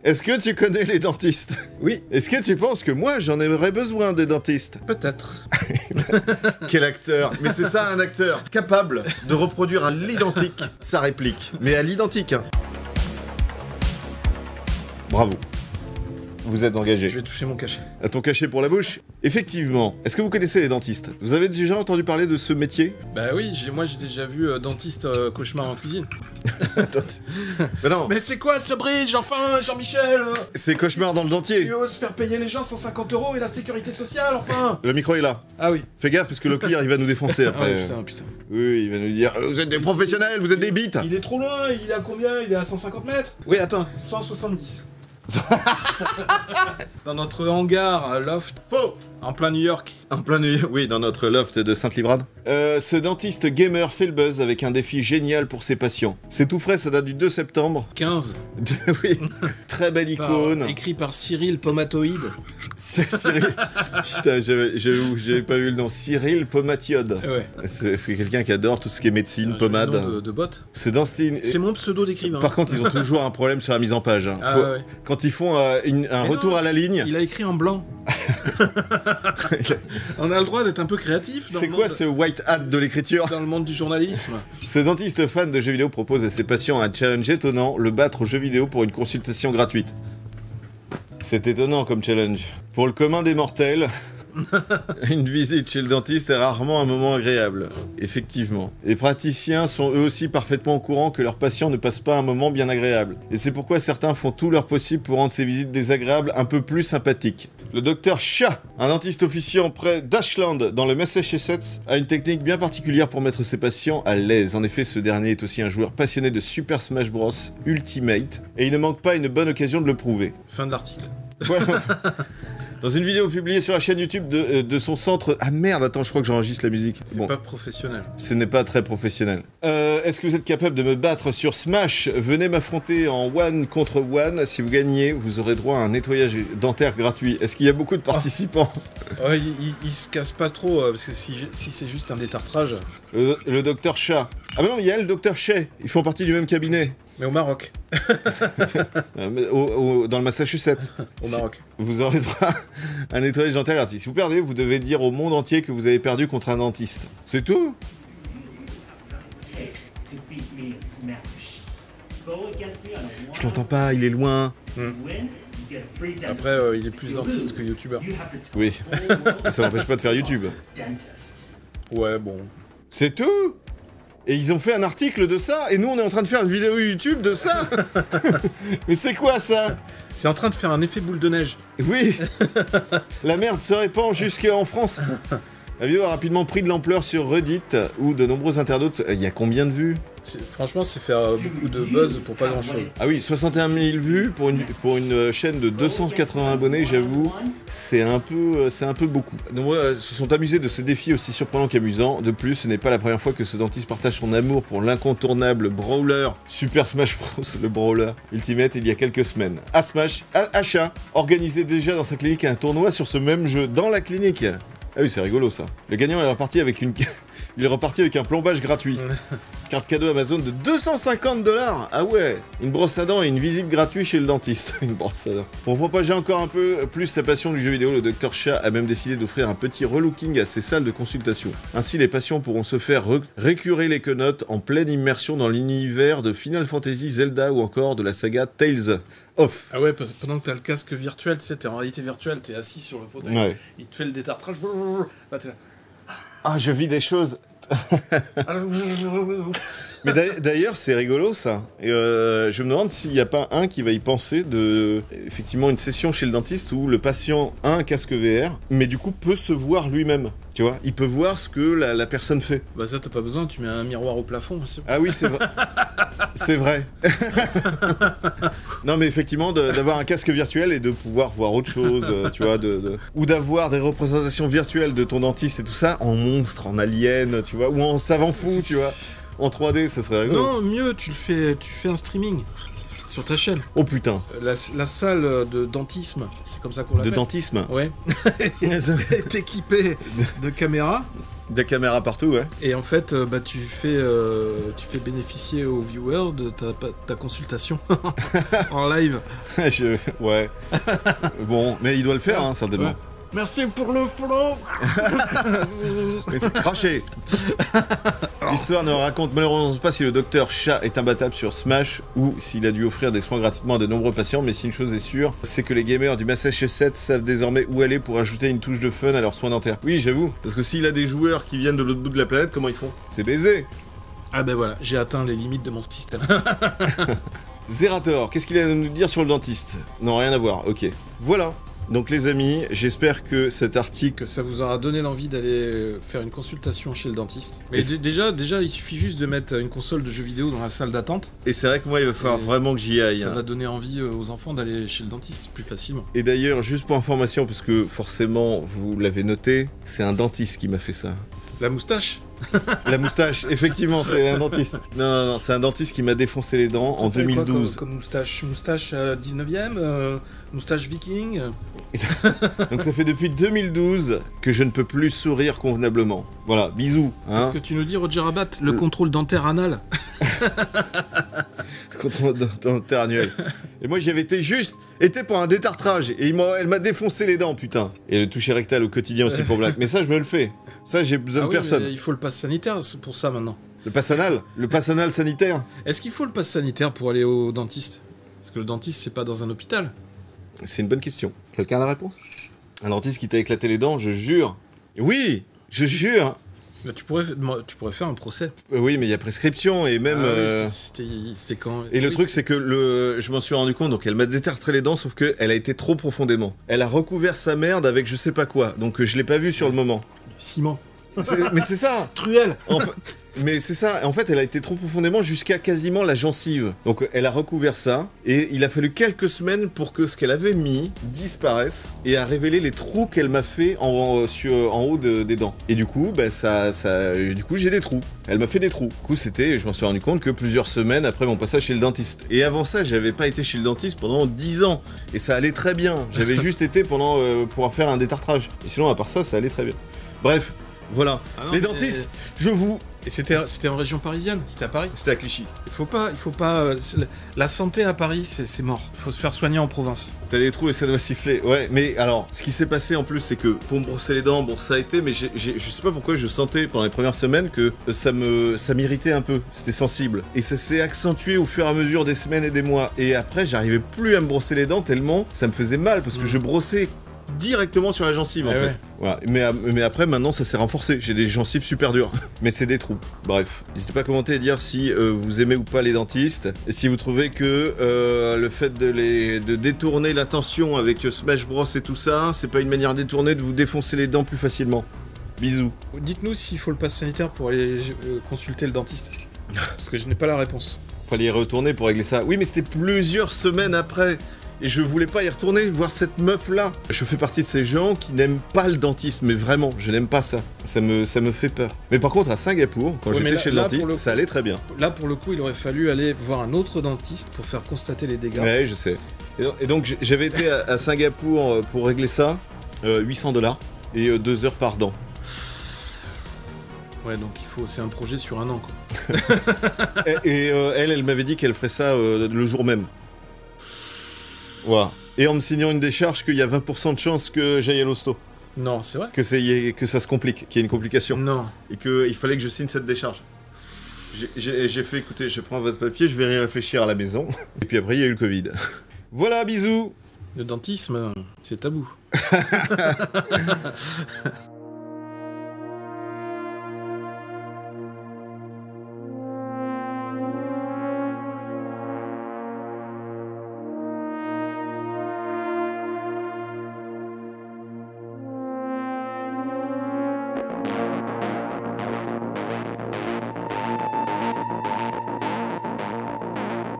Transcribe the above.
Est-ce que tu connais les dentistes? Oui. Est-ce que tu penses que moi, j'en aurais besoin des dentistes? Peut-être. Quel acteur! Mais c'est ça un acteur, capable de reproduire à l'identique sa réplique. Mais à l'identique, hein. Bravo. Vous êtes engagé. Je vais toucher mon cachet. À ton cachet pour la bouche? Effectivement. Est-ce que vous connaissez les dentistes? Vous avez déjà entendu parler de ce métier? Bah oui, moi j'ai déjà vu dentiste cauchemar en cuisine. Mais non. Mais c'est quoi ce bridge, enfin, Jean-Michel? C'est cauchemar dans le dentier. Tu oses faire payer les gens 150 € et la sécurité sociale, enfin? Le micro est là. Ah oui. Fais gaffe parce que le clear il va nous défoncer après. Ah putain. Oui, il va nous dire vous êtes des professionnels, vous êtes des bites. Il est trop loin, il est à combien? Il est à 150 mètres? Oui, attends, 170. Dans notre hangar loft. Faux. En plein New York. En plein New York, oui, dans notre loft de Sainte-Livrade. Ce dentiste gamer fait le buzz avec un défi génial pour ses patients. C'est tout frais, ça date du 2 septembre. 15. Oui, très belle icône. Écrit par Cyril Pomatoïde. Cyril... Putain, j'avais pas vu le nom. Cyril Pomatiode. Ouais. C'est quelqu'un qui adore tout ce qui est médecine, pommade. Nom de bot. C'est mon pseudo d'écrivain. Par contre, ils ont toujours un problème sur la mise en page. Hein. Ouais. Quand ils font un retour à la ligne... Il a écrit en blanc. On a le droit d'être un peu créatif. C'est quoi ce white hat de l'écriture? Dans le monde du journalisme. Ce dentiste fan de jeux vidéo propose à ses patients un challenge étonnant, le battre aux jeux vidéo pour une consultation gratuite. C'est étonnant comme challenge. Pour le commun des mortels, une visite chez le dentiste est rarement un moment agréable. Effectivement. Les praticiens sont eux aussi parfaitement au courant que leurs patients ne passent pas un moment bien agréable. Et c'est pourquoi certains font tout leur possible pour rendre ces visites désagréables un peu plus sympathiques. Le docteur Chat, un dentiste officiant près d'Ashland, dans le Massachusetts, a une technique bien particulière pour mettre ses patients à l'aise. En effet, ce dernier est aussi un joueur passionné de Super Smash Bros Ultimate, et il ne manque pas une bonne occasion de le prouver. Fin de l'article. Ouais. Dans une vidéo publiée sur la chaîne YouTube de son centre... Ah merde, attends, je crois que j'enregistre la musique. C'est pas professionnel. Ce n'est pas très professionnel. Est-ce que vous êtes capable de me battre sur Smash? Venez m'affronter en one contre one. Si vous gagnez, vous aurez droit à un nettoyage dentaire gratuit. Est-ce qu'il y a beaucoup de participants? Ouais, il se casse pas trop, parce que si c'est juste un détartrage... Le docteur Chat. Ah mais non, il y a le docteur Chet. Ils font partie du même cabinet. Mais au Maroc. Dans le Massachusetts. Au Maroc. Vous aurez droit à un nettoyage dentaire gratuit. Si vous perdez, vous devez dire au monde entier que vous avez perdu contre un dentiste. C'est tout? Je l'entends pas, il est loin. Après, il est plus dentiste que youtubeur. Oui, mais ça n'empêche pas de faire YouTube. Ouais, bon. C'est tout? Et ils ont fait un article de ça, et nous on est en train de faire une vidéo YouTube de ça. Mais c'est quoi ça? C'est en train de faire un effet boule de neige. Oui. La merde se répand jusqu'en France. La vidéo a rapidement pris de l'ampleur sur Reddit, où de nombreux internautes... Il y a combien de vues? Franchement, c'est faire beaucoup de buzz pour pas grand-chose. Ah oui, 61 000 vues pour une chaîne de 280 abonnés, j'avoue, c'est un peu beaucoup. Donc se sont amusés de ce défi aussi surprenant qu'amusant. De plus, ce n'est pas la première fois que ce dentiste partage son amour pour l'incontournable brawler Super Smash Bros, le brawler Ultimate, il y a quelques semaines. Achat organisait déjà dans sa clinique un tournoi sur ce même jeu dans la clinique. Ah oui, c'est rigolo ça. Le gagnant est reparti avec un plombage gratuit. Carte cadeau Amazon de 250 $. Ah ouais, une brosse à dents et une visite gratuite chez le dentiste. Une brosse à dents. Pour propager encore un peu plus sa passion du jeu vidéo, le Dr Chat a même décidé d'offrir un petit relooking à ses salles de consultation. Ainsi, les patients pourront se faire récurer les quenottes en pleine immersion dans l'univers de Final Fantasy, Zelda ou encore de la saga Tales of. Ah ouais, pendant que t'as le casque virtuel, tu sais, t'es en réalité virtuelle, t'es assis sur le fauteuil, ouais. Il te fait le détartrage. Ah, je vis des choses. Mais d'ailleurs, c'est rigolo ça. Et je me demande s'il n'y a pas un qui va y penser de effectivement une session chez le dentiste où le patient a un casque VR, mais du coup peut se voir lui-même. Tu vois, il peut voir ce que la personne fait. Bah ça t'as pas besoin, tu mets un miroir au plafond. Ah oui, c'est vrai. C'est vrai. Non mais effectivement, d'avoir un casque virtuel et de pouvoir voir autre chose, tu vois, ou d'avoir des représentations virtuelles de ton dentiste et tout ça, en monstre, en alien, tu vois, ou en savant fou, tu vois, en 3D, ça serait rigolo. Non, mieux, tu fais un streaming. Sur ta chaîne. Oh putain. La salle de dentisme, c'est comme ça qu'on l'appelle. De dentisme. Ouais. Est équipée de caméras Des caméras partout, ouais. Et en fait, bah, tu fais bénéficier aux viewers de ta consultation en live. Ouais. Bon, mais il doit le faire, hein, certainement. Ouais. Merci pour le follow. Mais c'est craché. L'histoire ne raconte malheureusement pas si le docteur Chat est imbattable sur Smash ou s'il a dû offrir des soins gratuitement à de nombreux patients, mais si une chose est sûre, c'est que les gamers du Massachusetts savent désormais où aller pour ajouter une touche de fun à leurs soins dentaires. Oui, j'avoue, parce que s'il a des joueurs qui viennent de l'autre bout de la planète, comment ils font? C'est baisé. Ah ben voilà, j'ai atteint les limites de mon système. Zerator, qu'est-ce qu'il a à nous dire sur le dentiste? Non, rien à voir, ok. Voilà. Donc les amis, j'espère que cet article... Que ça vous aura donné l'envie d'aller faire une consultation chez le dentiste. Mais déjà, il suffit juste de mettre une console de jeux vidéo dans la salle d'attente. Et c'est vrai que moi, il va falloir vraiment que j'y aille. Ça va donner envie aux enfants d'aller chez le dentiste plus facilement. Et d'ailleurs, juste pour information, parce que forcément, vous l'avez noté, c'est un dentiste qui m'a fait ça. La moustache? La moustache, effectivement, c'est un dentiste. Non, c'est un dentiste qui m'a défoncé les dents en 2012. Comme moustache 19ème, moustache viking. Donc ça fait depuis 2012 que je ne peux plus sourire convenablement. Voilà, bisous. Hein. Est-ce que tu nous dis, Roger Rabat, le contrôle dentaire anal? Contrôle dentaire annuel. Et moi j'avais été pour un détartrage et elle m'a défoncé les dents, putain. Et le toucher rectal au quotidien aussi pour Black. Mais ça je me le fais. Ça j'ai besoin de personne. Mais il faut le pass sanitaire pour ça maintenant. Le pass anal? Le pass anal sanitaire? Est-ce qu'il faut le pass sanitaire pour aller au dentiste? Parce que le dentiste c'est pas dans un hôpital. C'est une bonne question. Quelqu'un a la réponse? Un dentiste qui t'a éclaté les dents, je jure. Oui, je jure. Bah, tu pourrais faire un procès. Oui, mais il y a prescription et même... C'était quand... Et le truc, c'est que je m'en suis rendu compte, donc elle m'a détartré les dents, sauf qu'elle a été trop profondément. Elle a recouvert sa merde avec je sais pas quoi, donc je l'ai pas vu sur le moment. Du ciment. Mais c'est ça. Truelle. Mais c'est ça, en fait elle a été trop profondément jusqu'à quasiment la gencive. Donc elle a recouvert ça, et il a fallu quelques semaines pour que ce qu'elle avait mis disparaisse, et a révélé les trous qu'elle m'a fait en haut des dents. Et du coup, bah, du coup j'ai des trous. Elle m'a fait des trous. Du coup je m'en suis rendu compte que plusieurs semaines après mon passage chez le dentiste. Et avant ça, j'avais pas été chez le dentiste pendant 10 ans, et ça allait très bien. J'avais juste été pour faire un détartrage. Et sinon à part ça allait très bien. Bref. Voilà, les dentistes, je vous... Et c'était en région parisienne? C'était à Paris? C'était à Clichy. Il faut pas... la santé à Paris, c'est mort. Il faut se faire soigner en province. T'as des trous et ça doit siffler. Ouais, mais alors, ce qui s'est passé en plus, c'est que pour me brosser les dents, bon, ça a été, mais je sais pas pourquoi je sentais pendant les premières semaines que ça m'irritait un peu. C'était sensible. Et ça s'est accentué au fur et à mesure des semaines et des mois. Et après, j'arrivais plus à me brosser les dents tellement ça me faisait mal parce que je brossais directement sur la gencive en fait. Ouais. Voilà. Mais après maintenant ça s'est renforcé, j'ai des gencives super dures, mais c'est des trous. Bref, n'hésitez pas à commenter et dire si vous aimez ou pas les dentistes, et si vous trouvez que le fait de détourner l'attention avec Smash Bros et tout ça, c'est pas une manière détournée de vous défoncer les dents plus facilement. Bisous. Dites-nous s'il faut le pass sanitaire pour aller consulter le dentiste, parce que je n'ai pas la réponse. Fallait y retourner pour régler ça. Oui mais c'était plusieurs semaines après. Et je voulais pas y retourner, voir cette meuf-là. Je fais partie de ces gens qui n'aiment pas le dentiste, mais vraiment, je n'aime pas ça. Ça me fait peur. Mais par contre, à Singapour, quand j'étais chez le dentiste, ça allait très bien. Là, pour le coup, il aurait fallu aller voir un autre dentiste pour faire constater les dégâts. Ouais, je sais. Et donc, j'avais été à Singapour pour régler ça, $800, et 2 heures par dent. Ouais, donc c'est un projet sur un an, quoi. et elle m'avait dit qu'elle ferait ça le jour même. Voilà. Et en me signant une décharge qu'il y a 20% de chance que j'aille à l'hosto. Non, c'est vrai. Que ça se complique, qu'il y ait une complication. Non. Et qu'il fallait que je signe cette décharge. J'ai fait, écoutez, je prends votre papier, je vais y réfléchir à la maison. Et puis après, il y a eu le Covid. Voilà, bisous. Le dentisme, c'est tabou.